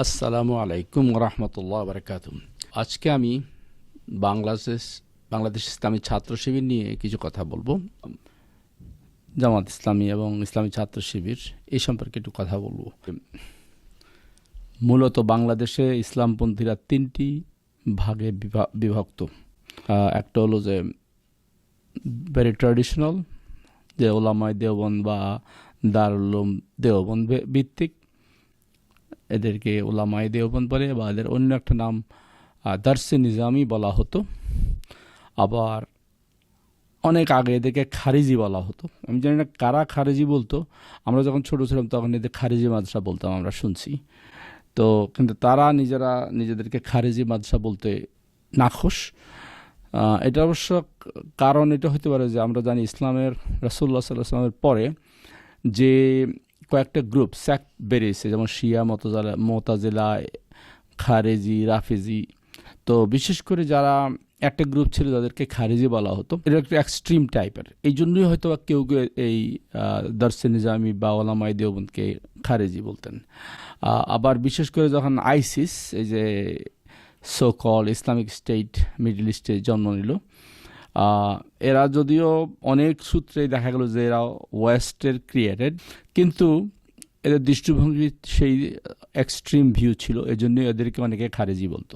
আসসালামু আলাইকুম রহমতুল্লাহ বারকাতুম। আজকে আমি বাংলাদেশ ইসলামী ছাত্র শিবির নিয়ে কিছু কথা বলবো। জামাত ইসলামী এবং ইসলামী ছাত্র শিবির এই সম্পর্কে একটু কথা বলবো। মূলত বাংলাদেশে ইসলামপন্থীরা তিনটি ভাগে বিভক্ত। একটা হলো যে ভেরি ট্র্যাডিশনাল, যে ওলামায়ে দেওবন্দ বা দারুল উলুম দেওবন্দ ভিত্তিক, এদেরকে ওলামায়ে দেওবন্দ বলে, বা এদের অন্য একটা নাম দারসে নিজামি বলা হতো। আবার অনেক আগে এদেরকে খারিজি বলা হতো। আমি জানি না কারা খারিজি বলতো। আমরা যখন ছোট ছিলাম তখন এদের খারিজি মাদ্রাসা বলতাম, আমরা শুনছি। তো কিন্তু তারা নিজেদেরকে খারিজি মাদ্রাসা বলতে নাখোশ। এটা অবশ্য কারণ এটা হতে পারে যে আমরা জানি ইসলামের রাসূলুল্লাহ সাল্লাল্লাহু আলাইহি ওয়াসাল্লামের পরে যে কয়েকটা গ্রুপ সেক্ট বেরিয়েছে, যেমন শিয়া, মুতাজিলা, খারেজি, রাফেজি। তো বিশেষ করে যারা একটা গ্রুপ ছিল যাদেরকে খারেজি বলা হতো, এটা একটা এক্সট্রিম টাইপের। এই জন্যই হয়তো কেউ কেউ এই দারসে নিজামি বা ওলামায়ে দেওবন্দকে খারেজি বলতেন। আবার বিশেষ করে যখন আইসিস, এই যে so call Islamic State middle ইস্টে জন্ম নিল, এরা যদিও অনেক সূত্রে দেখা গেল যে এরা ওয়েস্টের ক্রিয়েটেড, কিন্তু এদের দৃষ্টিভঙ্গি সেই এক্সট্রিম ভিউ ছিল, এজন্যই এদেরকে অনেকে খারেজি বলতো।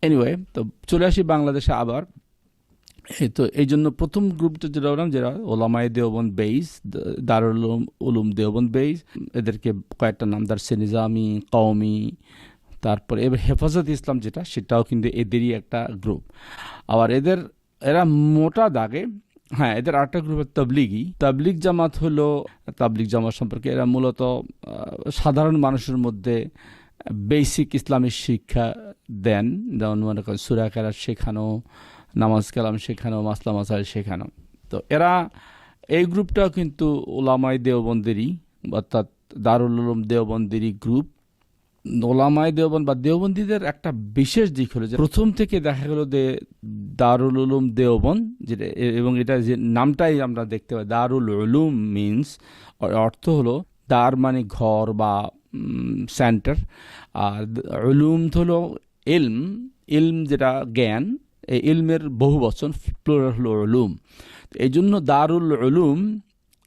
এনিওয়ে, তো চলে আসি বাংলাদেশে আবার। তো এই জন্য প্রথম গ্রুপটা যেটা বললাম, যারা ওলামায়ে দেওবন্দ বেইজ, দারুল উলুম দেওবন্দ বেইজ, এদেরকে কয়েকটা নাম, দারসে নিজামি, কওমি, তারপরে এবার হেফাজত ইসলাম যেটা, সেটাও কিন্তু এদেরই একটা গ্রুপ। আবার এরা মোটা দাগে, হ্যাঁ, এদের আরেকটা গ্রুপ তাবলিগ জামাত হলো। তাবলিগ জামাত সম্পর্কে এরা মূলত সাধারণ মানুষের মধ্যে বেসিক ইসলামিক শিক্ষা দেন, যেমন মনে করেন সূরা কেরাত শেখানো, নামাজ কালাম শেখানো, মাসলা মাসাইল শেখানো। তো এরা এই গ্রুপটাও কিন্তু ওলামায়ে দেওবন্দেরই, অর্থাৎ দারুল উলুম দেওবন্দেরই গ্রুপ। ওলামায়ে দেওবন্দ বা দেওবন্দীদের একটা বিশেষ দিক হলো যে প্রথম থেকে দেখা গেল যে দারুল উলুম দেওবন্দ, যেটা, এবং এটা যে নামটাই আমরা দেখতে পাই, দারুল উলুম মিনস, অর্থ হলো দার মানে ঘর বা সেন্টার, আর উলুম হলো ইলম যেটা জ্ঞান, এই ইলমের বহু বচন, প্লুরাল হলো উলুম। এই জন্য দারুল উলুম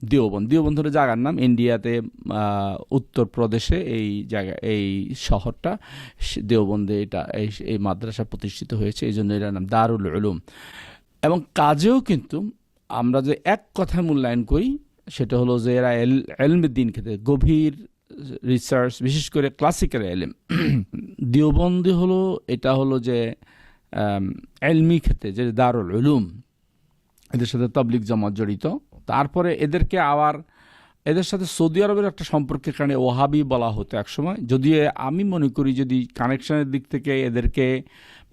দেওবন্দ হলো জায়গার নাম। ইন্ডিয়াতে উত্তরপ্রদেশে এই শহরটা দেওবন্দে এই মাদ্রাসা প্রতিষ্ঠিত হয়েছে, এই জন্য এটার নাম দারুল উলুম। এবং কাজেও কিন্তু আমরা যে এক কথায় মূল্যায়ন করি, সেটা হলো যে এরা এলমের দিন ক্ষেত্রে গভীর রিসার্চ, বিশেষ করে ক্লাসিক্যাল এলম। দেওবন্দি হলো, এটা হলো যে এলমি ক্ষেত্রে যে দারুল উলুম, এদের সাথে তাবলিগ জামাত জড়িত। তারপরে এদের সাথে সৌদি আরবের একটা সম্পর্কের কারণে ওহাবি বলা হতো একসময়। যদিও আমি মনে করি যদি কানেকশনের দিক থেকে এদেরকে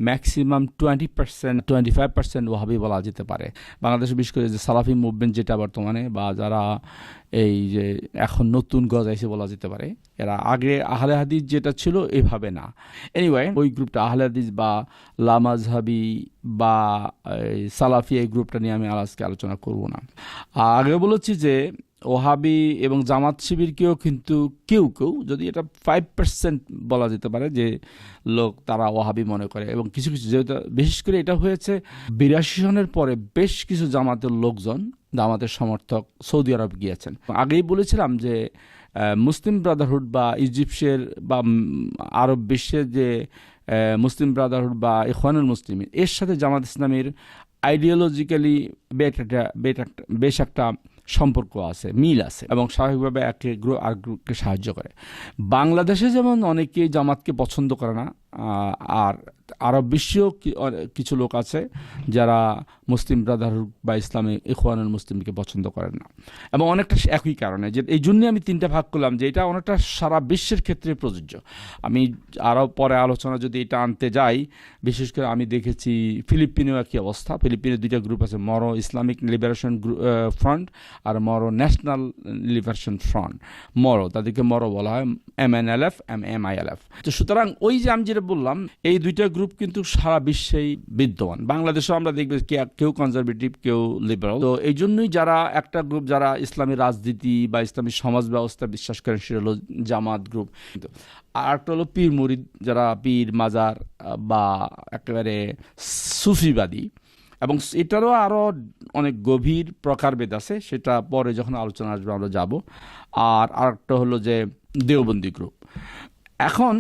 ম্যাক্সিমাম 25% ওহাবি বলা যেতে পারে। বাংলাদেশে বিশেষ করে যে সালাফি মুভমেন্ট যেটা বর্তমানে, বা যারা এই যে এখন নতুন গজাইছে বলা যেতে পারে, এরা আগে আহলে হাদিস যেটা ছিল এভাবে না। এনিওয়ে, ওই গ্রুপটা আহলে হাদিস বা লামাজহাবি বা সালাফি, এই গ্রুপটা নিয়ে আমি আজকে আলোচনা করব না। আগে বলেছি যে ওহাবি এবং জামাত শিবিরকেও কিন্তু কেউ যদি এটা 5% বলা যেতে পারে যে লোক তারা ওহাবি মনে করে, এবং কিছু যেহেতু বিশেষ করে এটা হয়েছে 82 সনের পরে বেশ কিছু জামাতের লোকজন, জামাতের সমর্থক সৌদি আরব গিয়েছেন। আগেই বলেছিলাম যে মুসলিম ব্রাদারহুড বা ইজিপ্টের বা আরব বিশ্বের যে মুসলিম ব্রাদারহুড বা ইখওয়ানুল মুসলিমিন, এর সাথে জামাত ইসলামীর আইডিওলজিক্যালি বেশ একটা সম্পর্ক আছে, মিল আছে, এবং স্বাভাবিকভাবে একে আর গ্রুপকে সাহায্য করে। বাংলাদেশে যেমন অনেকেই জামাতকে পছন্দ করে না, আর আরব বিশ্বেও কিছু লোক আছে যারা মুসলিম ব্রাদারহুড বা ইসলামী ইখওয়ানুল মুসলিমকে পছন্দ করেন না, এবং অনেকটা একই কারণে। যে এই জন্যই আমি তিনটা ভাগ করলাম, যে এটা অনেকটা সারা বিশ্বের ক্ষেত্রে প্রযোজ্য। আমি আরও পরে আলোচনা যদি এটা আনতে যাই, বিশেষ করে আমি দেখেছি ফিলিপিনেও একই অবস্থা। ফিলিপিনে দুইটা গ্রুপ আছে, মরো ইসলামিক লিবারেশন ফ্রন্ট আর মরো ন্যাশনাল লিবারেশন ফ্রন্ট। তাদেরকে মরো বলা হয়, MNLF, MILF। তো সুতরাং ওই যে আমি যেটা বললাম, এই দুইটা গ্রুপ কিন্তু সারা বিশ্বেই বিদ্যমান, বাংলাদেশেও আমরা দেখব কেউ কনজারভেটিভ, কেউ লিবারাল। তো এই জন্যই যারা একটা গ্রুপ যারা ইসলামী রাজনীতি বা ইসলামী সমাজ ব্যবস্থা বিশ্বাস করেন, সেটা হলো জামাত গ্রুপ। আর একটা হলো পীর মুরিদ, যারা পীর মাজার বা একেবারে সুফিবাদী, এবং এটারও আরও অনেক গভীর প্রকারভেদ আছে, সেটা পরে যখন আলোচনা আসবে আমরা যাব। আর আরেকটা হলো যে দেওবন্দি গ্রুপ। এখন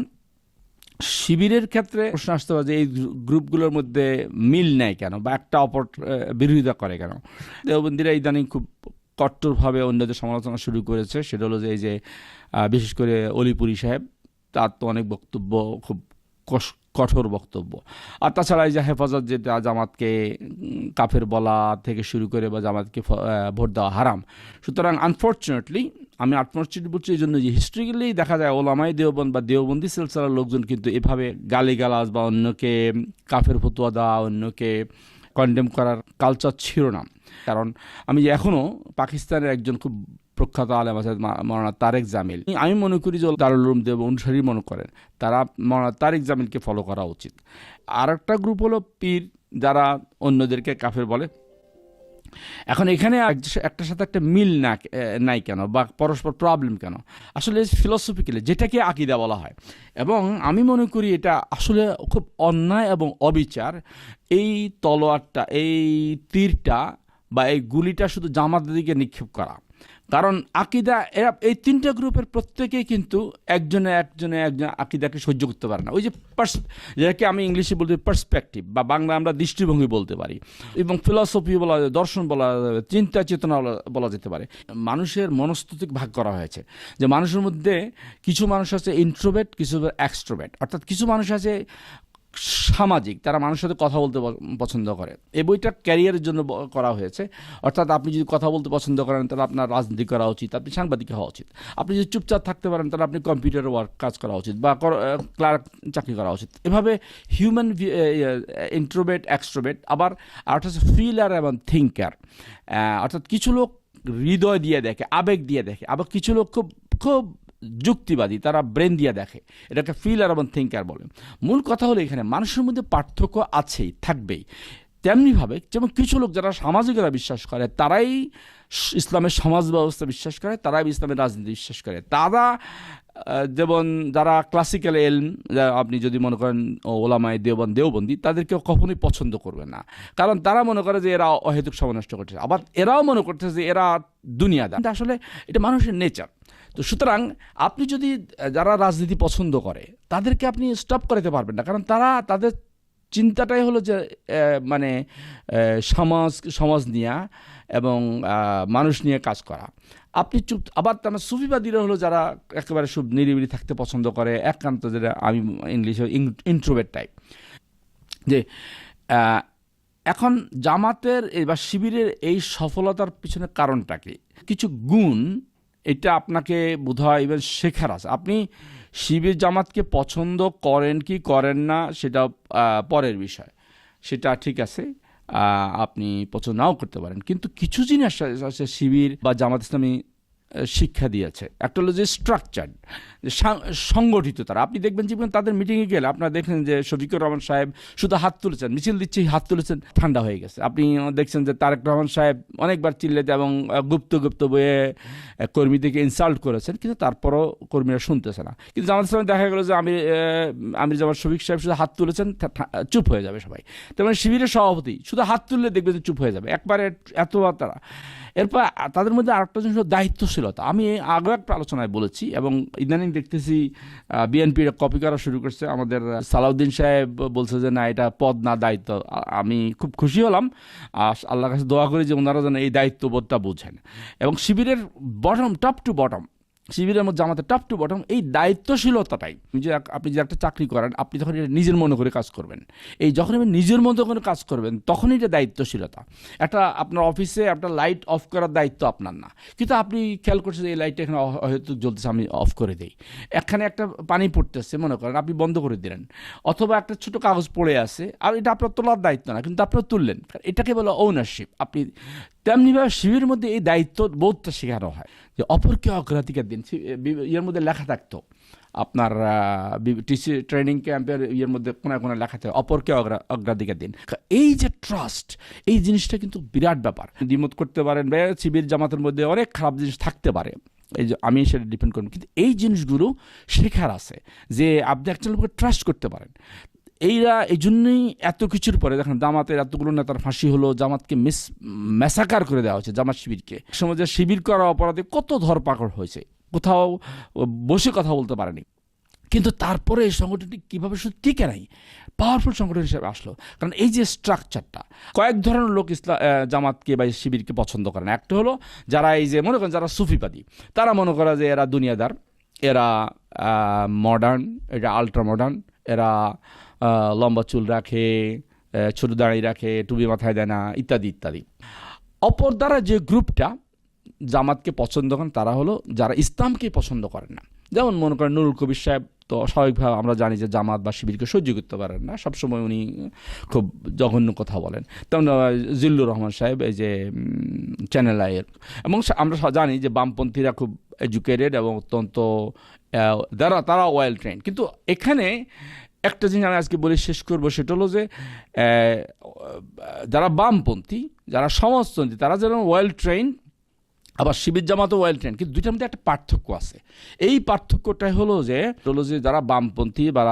শিবিরের ক্ষেত্রে প্রশ্ন আসতে পারে যে এই গ্রুপগুলোর মধ্যে মিল নেয় কেন, বা একটা অপর বিরোধিতা করে কেন। দেওবন্দিরা ইদানিং খুব কট্টরভাবে অন্যদের সমালোচনা শুরু করেছে। সেটা হলো যে এই যে বিশেষ করে অলিপুরি সাহেব, তার তো অনেক বক্তব্য খুব কঠোর বক্তব্য। আর তাছাড়া এই যে হেফাজত, যেটা জামাতকে কাফের বলা থেকে শুরু করে বা জামাতকে ভোট দেওয়া হারাম। সুতরাং আনফর্চুনেটলি, আমি আনফর্চুনেটলি বলছি এই জন্য যে হিস্ট্রিক্যালি দেখা যায় ওলামায়ে দেওবন্দ বা দেওবন্দি সিলসিলার লোকজন কিন্তু এভাবে গালিগালাজ বা অন্যকে কাফের ফতোয়া দেওয়া, অন্যকে কন্ডেম করার কালচার ছিল না। কারণ আমি যে এখনও পাকিস্তানের একজন খুব প্রখ্যাত আলেম আছে মাওলানা তারেক জামিল, আমি মনে করি যে দারুল উলুম দেওবন্দ অনুসারী মনে করেন, তারা মাওলানা তারেক জামিলকে ফলো করা উচিত। আর একটা গ্রুপ হলো পীর, যারা অন্যদেরকে কাফের বলে। এখন এখানে একটার সাথে একটা মিল নাই কেন, বা পরস্পর প্রবলেম কেন? আসলে ফিলোসফিক্যালি যেটাকে আকীদা বলা হয়, এবং আমি মনে করি এটা আসলে খুব অন্যায় এবং অবিচার। এই তলোয়ারটা, এই তীরটা বা এই গুলিটা শুধু জামাতের দিকে নিক্ষেপ করা। কারণ আকীদা, এই তিনটা গ্রুপের প্রত্যেকেই কিন্তু একজনে আকীদাকে সহ্য করতে পারে না। ওই যে যেটাকে আমি ইংলিশে বলতে পার্সপেক্টিভ, বা বাংলা আমরা দৃষ্টিভঙ্গি বলতে পারি, এবং ফিলসফি বলা যায়, দর্শন বলা যাবে, চিন্তা চেতনা বলা যেতে পারে। মানুষের মনস্তাত্ত্বিক ভাগ করা হয়েছে যে মানুষের মধ্যে কিছু মানুষ আছে ইন্ট্রোভেট, কিছু এক্সট্রোভেট। অর্থাৎ কিছু মানুষ আছে সামাজিক, তারা মানুষের সাথে কথা বলতে পছন্দ করে। এই বইটা ক্যারিয়ারের জন্য করা হয়েছে। অর্থাৎ আপনি যদি কথা বলতে পছন্দ করেন, তাহলে আপনার রাজনীতি করা উচিত, আপনি সাংবাদিক হওয়া উচিত। আপনি যদি চুপচাপ থাকতে পারেন, তাহলে আপনি কম্পিউটারে কাজ করা উচিত, বা ক্লার্ক চাকরি করা উচিত। এভাবে হিউম্যান ইন্ট্রোভেট, এক্সট্রোভেট। আবার আরেকটা হচ্ছে ফিলার এবং থিঙ্কার। অর্থাৎ কিছু লোক হৃদয় দিয়ে দেখে, আবেগ দিয়ে দেখে, আবার কিছু লোক খুব খুব যুক্তিবাদী, তারা ব্রেন দিয়ে দেখে। এটাকে ফিলার এবং থিঙ্কার বলে। মূল কথা হলো এখানে মানুষের মধ্যে পার্থক্য আছেই, থাকবেই। তেমনিভাবে যেমন কিছু লোক যারা সামাজিকতা বিশ্বাস করে, তারাই ইসলামের সমাজ ব্যবস্থা বিশ্বাস করে, তারাই ইসলামের রাজনীতি বিশ্বাস করে। তারা যেমন যারা ক্লাসিক্যাল এলম, আপনি যদি মনে করেন ওলামায়ে দেওবন্দি, তাদেরকে কখনোই পছন্দ করবে না। কারণ তারা মনে করে যে এরা অহেতুক সময় নষ্ট করতেছে। আবার এরাও মনে করতেছে যে এরা দুনিয়াদার। আসলে এটা মানুষের নেচার। তো সুতরাং আপনি যদি যারা রাজনীতি পছন্দ করে, তাদেরকে আপনি স্টপ করাতে পারবেন না। কারণ তাদের চিন্তাটাই হলো যে মানে সমাজ নিয়ে এবং মানুষ নিয়ে কাজ করা। আপনি আবার তার সুফিবাদীরা হলো যারা একেবারে সব নিরিবিলি থাকতে পছন্দ করে, একান্ত, যেটা আমি ইংলিশে ইন্ট্রোভার্ট টাইপ। যে এখন জামাতের বা শিবিরের এই সফলতার পিছনে কারণটা কি? কিছু গুণ, এটা আপনাকে বোধহয় ইভেন শেখার আছে। আপনি শিবির জামাতকে পছন্দ করেন কি করেন না, সেটা পরের বিষয়, সেটা ঠিক আছে, আপনি পছন্দ নাও করতে পারেন। কিন্তু কিছু জিনিস আছে শিবির বা জামাত ইসলামী শিক্ষা দিয়েছে। একটা হলো যে স্ট্রাকচার, সংগঠিত। তারা, আপনি দেখবেন জীবন তাদের মিটিংয়ে গেলে আপনারা দেখেন যে শফিকুর রহমান সাহেব শুধু হাত তুলেছেন, মিছিল দিচ্ছে, হাত তুলেছেন, ঠান্ডা হয়ে গেছে। আপনি দেখছেন যে তারেক রহমান সাহেব অনেকবার চিল্লেতে এবং গুপ্ত বইয়ে কর্মীদেরকে ইনসাল্ট করেছেন, কিন্তু তারপরও কর্মীরা শুনতেছে না। কিন্তু জামাত ইসলামে দেখা গেল যে আমির জামাত শফিক সাহেব শুধু হাত তুলেছেন, চুপ হয়ে যাবে সবাই। তার মানে শিবিরের সভাপতি শুধু হাত তুললে দেখবে যে চুপ হয়ে যাবে একবারে, এত তারা। এরপর তাদের মধ্যে আরেকটা জিনিস হলো দায়িত্বশীলতা। আমি আগেও একটা আলোচনায় বলেছি, এবং ইদানিং দেখতেছি বিএনপি কপি করা শুরু করছে। আমাদের সালাউদ্দিন সাহেব বলছে যে না, এটা পদ না, দায়িত্ব। আমি খুব খুশি হলাম, আল্লাহর কাছে দোয়া করি যে ওনারা যেন এই দায়িত্ববোধটা বোঝেন। এবং শিবিরের টপ টু বটম, শিবিরের মধ্যে আমাদের টপ টু বটম এই দায়িত্বশীলতাটাই। যে আপনি যে একটা চাকরি করেন, আপনি যখন এটা নিজের মনে করে কাজ করবেন, এই যখন আপনি নিজের মতো করে কাজ করবেন, তখনই এটা দায়িত্বশীলতা। একটা আপনার অফিসে একটা লাইট অফ করার দায়িত্ব আপনার না, কিন্তু আপনি খেয়াল করছেন যে এই লাইটটা এখানে হয়তো জ্বলতেছে, আমি অফ করে দিই। এখানে একটা পানি পড়তেছে, মনে করেন আপনি বন্ধ করে দিলেন, অথবা একটা ছোট কাগজ পড়ে আছে, আর এটা আপনার তোলার দায়িত্ব না, কিন্তু আপনার তুললেন। এটাকে বলে ওনারশিপ। আপনি তেমনিভাবে শিবিরের মধ্যে এই দায়িত্ব বোধটা শেখানো হয় যে অপরকে অগ্রাধিকার দিন। ইয়ের মধ্যে লেখা থাকতো আপনার টিসি ট্রেনিং ক্যাম্পের ইয়ের মধ্যে কোনায় কোনায় লেখা থাকে অপরকে অগ্রাধিকার দিন। এই যে ট্রাস্ট, এই জিনিসটা কিন্তু বিরাট ব্যাপার। দ্বিমত করতে পারেন বা শিবির জামাতের মধ্যে অনেক খারাপ জিনিস থাকতে পারে, এই যে আমি সেটা ডিপেন্ড করব, কিন্তু এই জিনিসগুলো শেখার আছে যে আপনি একজন লোককে ট্রাস্ট করতে পারেন। এইরা এই জন্যই এত কিছুর পরে দেখেন জামাতের এতগুলো নেতার ফাঁসি হলো, জামাতকে ম্যাসাকার করে দেওয়া হয়েছে, জামাত শিবিরকে। সমাজে শিবির করা অপরাধে কত ধরপাকড় হয়েছে, কোথাও বসে কথা বলতে পারেনি, কিন্তু তারপরে এই সংগঠনটি কীভাবে শুধু টিকে নাই, পাওয়ারফুল সংগঠন হিসেবে আসলো। কারণ এই যে স্ট্রাকচারটা, কয়েক ধরনের লোক জামাতকে বা শিবিরকে পছন্দ করে না। একটা হলো যারা এই যে মনে করেন যারা সুফিবাদী, তারা মনে করে যে এরা দুনিয়াদার, এরা মডার্ন, এটা আলট্রা মডার্ন, এরা লম্বা চুল রাখে, ছোট দাঁড়িয়ে রাখে, টুপি মাথায় দেয় না, ইত্যাদি ইত্যাদি। অপর দ্বারা যে গ্রুপটা জামাতকে পছন্দ করেন তারা হলো যারা ইসলামকে পছন্দ করেন না। যেমন মনে করেন নুরুল কবির সাহেব, তো স্বাভাবিকভাবে আমরা জানি যে জামাত বা শিবিরকে সহ্য করতে পারেন না, সবসময় উনি খুব জঘন্য কথা বলেন। তেমন জিল্লুর রহমান সাহেব, এই যে চ্যানেল আইয়ের, এবং আমরা জানি যে বামপন্থীরা খুব এডুকেটেড এবং অত্যন্ত তারা ওয়েল ট্রেন্ড। কিন্তু এখানে একটা জিনিস আমি আজকে বলে শেষ করবো, সেটা হলো যে যারা বামপন্থী, যারা সমাজতন্ত্রী, তারা যেন ওয়েল ট্রেন্ড, আবার শিবির জামাতও ওয়েল ট্রেন্ড, কিন্তু দুইটার মধ্যে একটা পার্থক্য আছে। এই পার্থক্যটাই হলো যে যারা বামপন্থী বা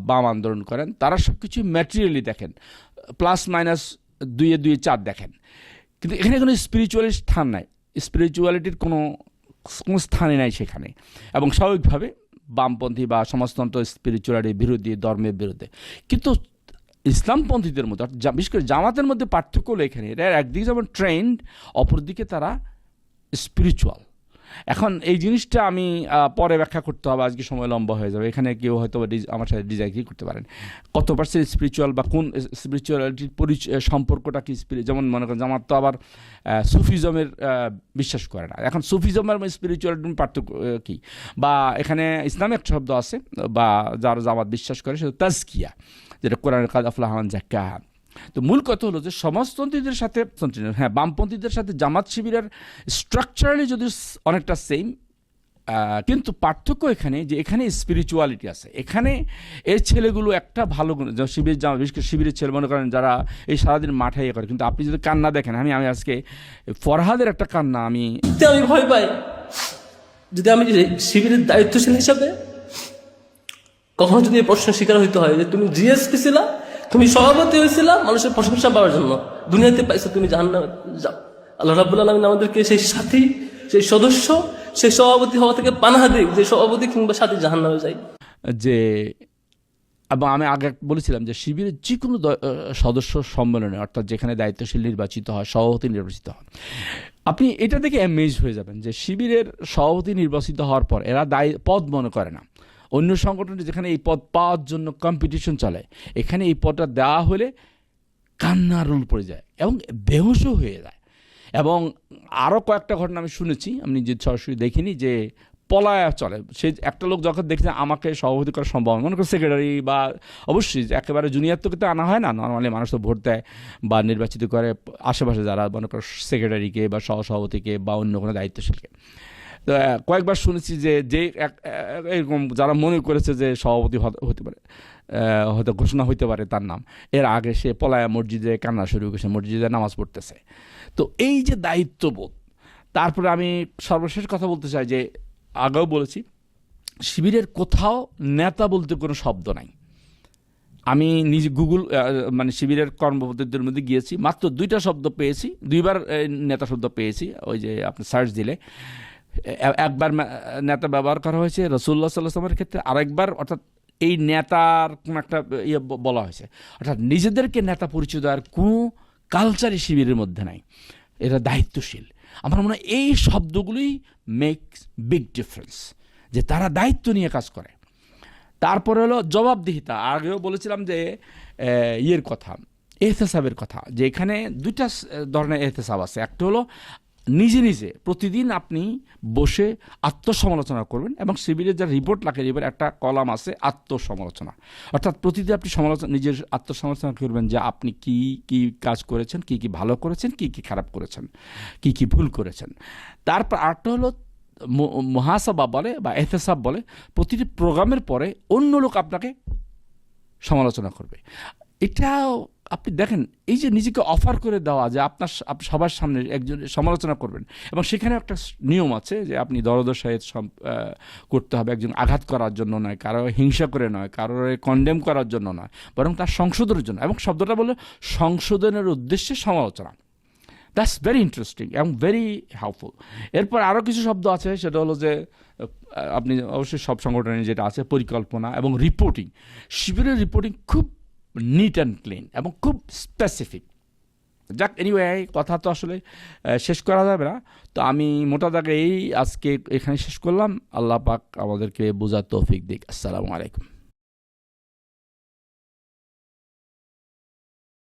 বাম আন্দোলন করেন তারা সব কিছু ম্যাটেরিয়ালি দেখেন, প্লাস মাইনাস 2-4 দেখেন, কিন্তু এখানে কোনো স্পিরিচুয়ালিটি স্থান নাই, স্পিরিচুয়ালিটির কোনো স্থানই নাই সেখানে। এবং স্বাভাবিকভাবে বামপন্থী বা সমাজতন্ত্র স্পিরিচুয়ালিটির বিরোধী, ধর্মের বিরুদ্ধে। কিন্তু ইসলামপন্থীদের মধ্যে, বিশেষ করে জামাতের মধ্যে পার্থক্য হলো এখানে, এরা একদিকে যেমন ট্রেন্ড, অপরদিকে তারা স্পিরিচুয়াল। এখন এই জিনিসটা আমি পরে ব্যাখ্যা করতে হবে, আজকে সময় লম্বা হয়ে যাবে। এখানে কেউ হয়তো আমার সাথে ডিজাইন করতে পারেন কত পার্সেন্ট স্পিরিচুয়াল বা কোন স্পিরিচুয়ালিটির সম্পর্কটা কি। যেমন মনে করেন জামাত তো আবার সুফিজমের বিশ্বাস করে না। এখন সুফিজমের স্পিরিচুয়ালিটির পার্থক্য কী, বা এখানে ইসলামে একটা শব্দ আছে বা যারা জামাত বিশ্বাস করে সেটা তাজকিয়া, যেটা কোরআনের কাদ আফলাহা মান যাক্কাহা। তো মূল কথা হলো যে সমাজতন্ত্রীদের সাথে, হ্যাঁ বামপন্থীদের সাথে জামাত শিবিরের স্ট্রাকচারালি যদি অনেকটা সেম, কিন্তু পার্থক্য এখানে যে এখানে স্পিরিচুয়ালিটি আছে। এখানে এর ছেলেগুলো একটা ভালো শিবির, বিশেষ করে শিবিরের ছেলে মনে করেন যারা এই সারাদিন মাঠে ইয়ে করে, কিন্তু আপনি যদি কান্না দেখেন, আমি আজকে ফরহাদের একটা কান্না আমি ভয় পাই, যদি আমি শিবিরের দায়িত্বশীল হিসাবে কখনো যদি এই প্রশ্নের শিকার হইতে হয় যে তুমি জিএসপি ছিলা, তুমি সভাপতি হয়েছিলা মানুষের প্রশংসা পাওয়ার জন্য, দুনিয়াতে পাইছো তুমি জাহান্নামে যাও। আল্লাহ রাব্বুল আলামিন আমাদেরকে সেই সাথী, সেই সদস্য, সেই সভাপতি হওয়া থেকে পানাহা দিক, যে সভাপতি কিংবা সাথী জাহান্নামে যায়। যে এবং আমি আগে বলেছিলাম যে শিবিরের যে কোনো সদস্য সম্মেলনে, অর্থাৎ যেখানে দায়িত্বশীল নির্বাচিত হয়, সভাপতি নির্বাচিত হয়, আপনি এটা দেখে অ্যামেজ হয়ে যাবেন যে শিবিরের সভাপতি নির্বাচিত হওয়ার পর এরা পদ মনে করে না। অন্য সংগঠনে যেখানে এই পদ পাওয়ার জন্য কম্পিটিশন চলে, এখানে এই পদটা দেওয়া হলে কান্নার রোল পড়ে যায় এবং বেহুশও হয়ে যায়। এবং আরও কয়েকটা ঘটনা আমি শুনেছি, আমি নিজে সরাসরি দেখিনি, যে পলায়া চলে। সে একটা লোক যখন দেখছে আমাকে সভাপতি করা সম্ভব, মনে করো সেক্রেটারি বা অবশ্যই একেবারে জুনিয়র তো কিন্তু আনা হয় না, নর্মালি মানুষ তো ভোট দেয় বা নির্বাচিত করে আশেপাশে যারা মনে করো সেক্রেটারিকে বা সহসভাপতিকে বা অন্য কোনো দায়িত্বশীলকে। তো কয়েকবার শুনেছি যে এরকম যারা মনে করেছে যে সভাপতি হতে পারে, হয়তো ঘোষণা হইতে পারে তার নাম, এর আগে সে পলায়া মসজিদে কান্না শুরু করেছে, মসজিদে নামাজ পড়তেছে। তো এই যে দায়িত্ববোধ। তারপরে আমি সর্বশেষ কথা বলতে চাই যে আগেও বলেছি, শিবিরের কোথাও নেতা বলতে কোনো শব্দ নাই। আমি নিজে মানে শিবিরের কর্মপদ্ধতির মধ্যে গিয়েছি, মাত্র 2টা শব্দ পেয়েছি, 2বার নেতা শব্দ পেয়েছি, ওই যে আপনি সার্চ দিলে। একবার নেতা ব্যবহার করা হয়েছে রাসূলুল্লাহ সাল্লাল্লাহু আলাইহি ওয়াসাল্লামের ক্ষেত্রে, আরেকবার অর্থাৎ এই নেতার কোন একটা ইয়ে বলা হয়েছে, অর্থাৎ নিজেদেরকে নেতা পরিচয় দেওয়ার কোনো কালচারই শিবিরের মধ্যে নাই। এরা দায়িত্বশীল। আমার মনে হয় এই শব্দগুলোই মেক্স বিগ ডিফারেন্স, যে তারা দায়িত্ব নিয়ে কাজ করে। তারপরে হলো জবাবদিহিতা। আগেও বলেছিলাম যে ইয়ের কথা, এহতেসাবের কথা, যে এখানে 2টা ধরনের এহতেসাব আছে। একটা হলো নিজে নিজে প্রতিদিন আপনি বসে আত্মসমালোচনা করবেন, এবং শিবিরের যা রিপোর্ট লাগে, এবার একটা কলাম আছে আত্মসমালোচনা, অর্থাৎ প্রতিদিন আপনি নিজের আত্মসমালোচনা করবেন যে আপনি কি কি কাজ করেছেন, কি কি ভালো করেছেন, কি কি খারাপ করেছেন, কি কি ভুল করেছেন। তারপর আরেকটা হলো মুহাসাবা বলে বা এহতেসাব বলে, প্রতিটি প্রোগ্রামের পরে অন্য লোক আপনাকে সমালোচনা করবে। এটাও আপনি দেখেন, এই যে নিজেকে অফার করে দেওয়া যে আপনি সবার সামনে একজন সমালোচনা করবেন, এবং সেখানে একটা নিয়ম আছে যে আপনি দরদের সহিত করতে হবে, একজন আঘাত করার জন্য নয়, কারো হিংসা করে নয়, কারোর কন্ডেম করার জন্য নয়, বরং তার সংশোধনের জন্য, এবং শব্দটা বলে সংশোধনের উদ্দেশ্যে সমালোচনা। দ্যাটস ভেরি ইন্টারেস্টিং এবং ভেরি হেল্পফুল। এরপর আরও কিছু শব্দ আছে, সেটা হলো যে আপনি অবশ্যই সব সংগঠনের যেটা আছে পরিকল্পনা এবং রিপোর্টিং। শিবিরের রিপোর্টিং খুব নিট অ্যান্ড ক্লিন এবং খুব স্পেসিফিক। যাক, এনিওয়ে, কথা তো আসলে শেষ করা যাবে না, তো আমি মোটা দাগে আজকে এখানে শেষ করলাম। আল্লাহ পাক আমাদেরকে বোঝার তৌফিক দিক। আসসালামু আলাইকুম।